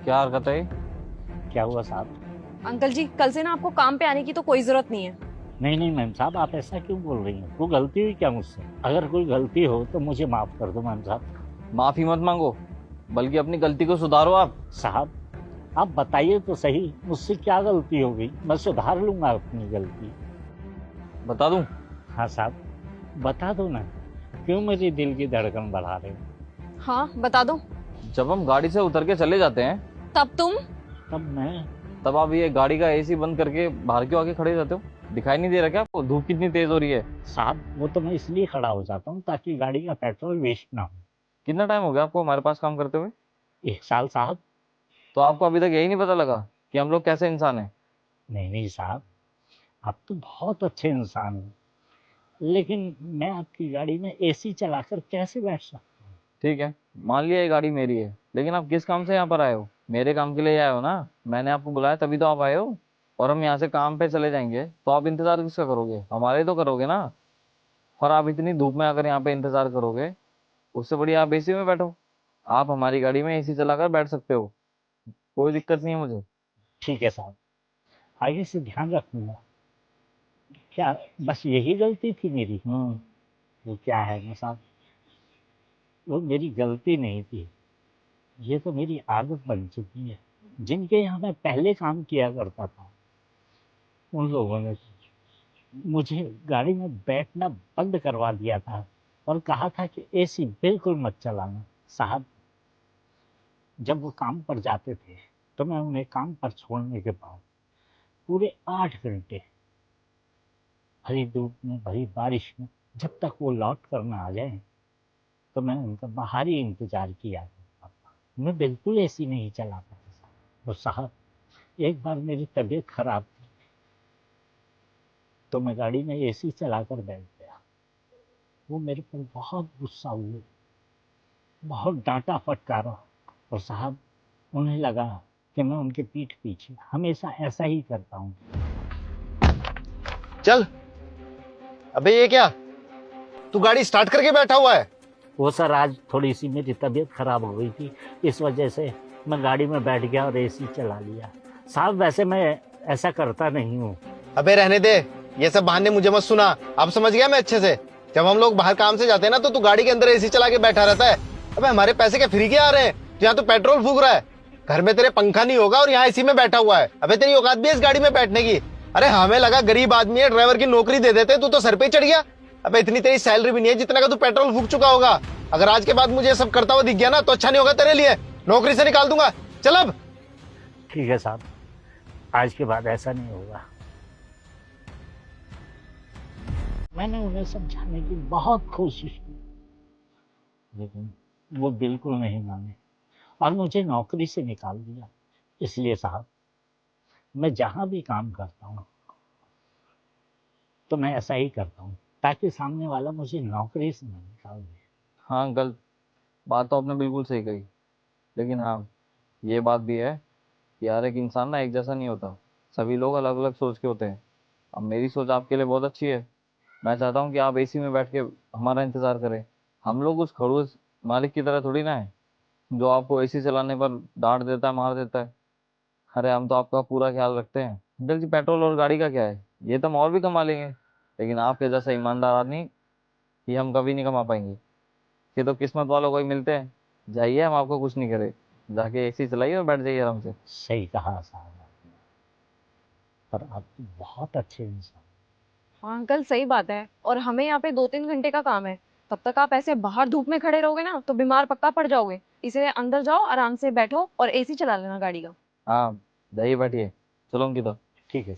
क्या हरकत है ये? क्या हुआ साहब? अंकल जी, कल से ना आपको काम पे आने की तो कोई जरूरत नहीं है। नहीं नहीं मैम साहब, आप ऐसा क्यों बोल रही हैं? कोई गलती हुई क्या मुझसे? अगर कोई गलती हो तो मुझे माफ कर दो मैम साहब। माफी मत मांगो, बल्कि अपनी गलती को सुधारो आप। साहब आप बताइए तो सही, मुझसे क्या गलती हो गई? मैं सुधार लूंगा अपनी गलती। बता दूं? हाँ साहब बता दो ना, क्यों मेरी दिल की धड़कन बढ़ा रहे हो? हाँ बता दो। जब हम गाड़ी से उतर के चले जाते हैं, तब तुम तब मैं तब आप ये गाड़ी का एसी बंद करके बाहर क्यों आके खड़े रहते हो? दिखाई नहीं दे रहा क्या आपको धूप कितनी तेज हो रही है? साहब, वो तो मैं इसलिए खड़ा हो जाता हूँ ताकि गाड़ी का पेट्रोल वेस्ट ना हो। कितना टाइम हो गया आपको हमारे पास काम करते हुए? 1 साल साहब। तो आपको अभी तक यही नहीं पता लगा कि हम लोग कैसे इंसान हैं? नहीं नहीं साहब, आप तो बहुत अच्छे इंसान हैं, लेकिन मैं आपकी गाड़ी में एसी चलाकर कैसे बैठ सकता? ठीक है, मान लिया ये गाड़ी मेरी है, लेकिन आप किस काम से यहाँ पर आए हो? मेरे काम के लिए आए हो ना? मैंने आपको बुलाया तभी तो आप आए हो। और हम यहाँ से काम पे चले जाएंगे तो आप इंतजार किसका करोगे? हमारे तो करोगे ना। और आप इतनी धूप में अगर यहाँ पे इंतजार करोगे, उससे बढ़िया आप एसी में बैठो। आप हमारी गाड़ी में एसी चलाकर बैठ सकते हो, कोई दिक्कत नहीं है मुझे। ठीक है साहब, आगे से ध्यान रखूंगा। क्या बस यही गलती थी मेरी? वो क्या है ना साहब, वो मेरी गलती नहीं थी, ये तो मेरी आदत बन चुकी है। जिनके यहाँ मैं पहले काम किया करता था, उन लोगों ने मुझे गाड़ी में बैठना बंद करवा दिया था और कहा था कि एसी बिल्कुल मत चलाना। साहब, जब वो काम पर जाते थे तो मैं उन्हें काम पर छोड़ने के बाद पूरे 8 घंटे भरी धूप में, भरी बारिश में, जब तक वो लौट कर ना आ जाए तो मैं उनका बाहर ही इंतजार किया करता था। मैं बिल्कुल एसी नहीं चलाता था। और साहब, एक बार मेरी तबीयत खराब थी तो मैं गाड़ी में एसी चलाकर बैठ गया। वो मेरे पर बहुत गुस्सा हुए, बहुत डांटा फटकारा। और साहब, उन्हें लगा कि मैं उनके पीठ पीछे हमेशा ऐसा ही करता हूँ। चल। अबे ये क्या, तू गाड़ी स्टार्ट करके बैठा हुआ है? वो सर, आज थोड़ी सी मेरी तबीयत खराब हो गई थी, इस वजह से मैं गाड़ी में बैठ गया और एसी चला लिया। साहब वैसे मैं ऐसा करता नहीं हूँ। अबे रहने दे, ये सब बहाने मुझे मत सुना। अब समझ गया मैं अच्छे से। जब हम लोग बाहर काम से जाते हैं ना तो तू गाड़ी के अंदर एसी चला के बैठा रहता है। अबे हमारे पैसे क्या फ्री के आ रहे हैं? यहाँ तो पेट्रोल फूक रहा है। घर में तेरे पंखा नहीं होगा और यहाँ एसी में बैठा हुआ है। अबे तेरी औकात भी है इस गाड़ी में बैठने की? अरे हमें लगा गरीब आदमी है, ड्राइवर की नौकरी दे देते, तू तो सर पे ही चढ़ गया। अबे इतनी तेरी सैलरी भी नहीं है जितना का तू पेट्रोल फूक चुका होगा। अगर आज के बाद मुझे सब करता हुआ दिख गया ना तो अच्छा नहीं होगा तेरे लिए, नौकरी से निकाल दूंगा। चल अब। ठीक है साहब, आज के बाद ऐसा नहीं होगा। मैंने उन्हें समझाने की बहुत कोशिश की, लेकिन वो बिल्कुल नहीं माने और मुझे नौकरी से निकाल दिया। इसलिए साहब, मैं जहां भी काम करता हूँ तो मैं ऐसा ही करता हूँ ताकि सामने वाला मुझे नौकरी से न निकाल दे। हाँ, गलत बात तो आपने बिल्कुल सही कही, लेकिन हाँ, ये बात भी है कि हर एक इंसान ना एक जैसा नहीं होता। सभी लोग अलग अलग सोच के होते हैं। अब मेरी सोच आपके लिए बहुत अच्छी है। मैं चाहता हूँ कि आप एसी में बैठ के हमारा इंतजार करें। हम लोग उस खड़ूस मालिक की तरह थोड़ी ना है जो आपको एसी चलाने पर डांट देता है, मार देता है। अरे हम तो आपका पूरा ख्याल रखते हैं। अंकल जी, पेट्रोल और गाड़ी का क्या है, ये तो हम और भी कमा लेंगे, लेकिन आपके जैसा ईमानदार आदमी ये हम कभी नहीं कमा पाएंगे। ये तो किस्मत वालों को ही मिलते हैं। जाइए, हम आपको कुछ नहीं करे, जाके एसी चलाइए और बैठ जाइए आराम से। सही कहा साहब आपने, पर आप तो बहुत अच्छे इंसान। हाँ अंकल, सही बात है। और हमें यहाँ पे 2-3 घंटे का काम है। तब तक आप ऐसे बाहर धूप में खड़े रहोगे ना तो बीमार पक्का पड़ जाओगे। इसलिए अंदर जाओ, आराम से बैठो और एसी चला लेना गाड़ी का। हाँ, जाइए बैठिए। चलो अंकिता। ठीक है।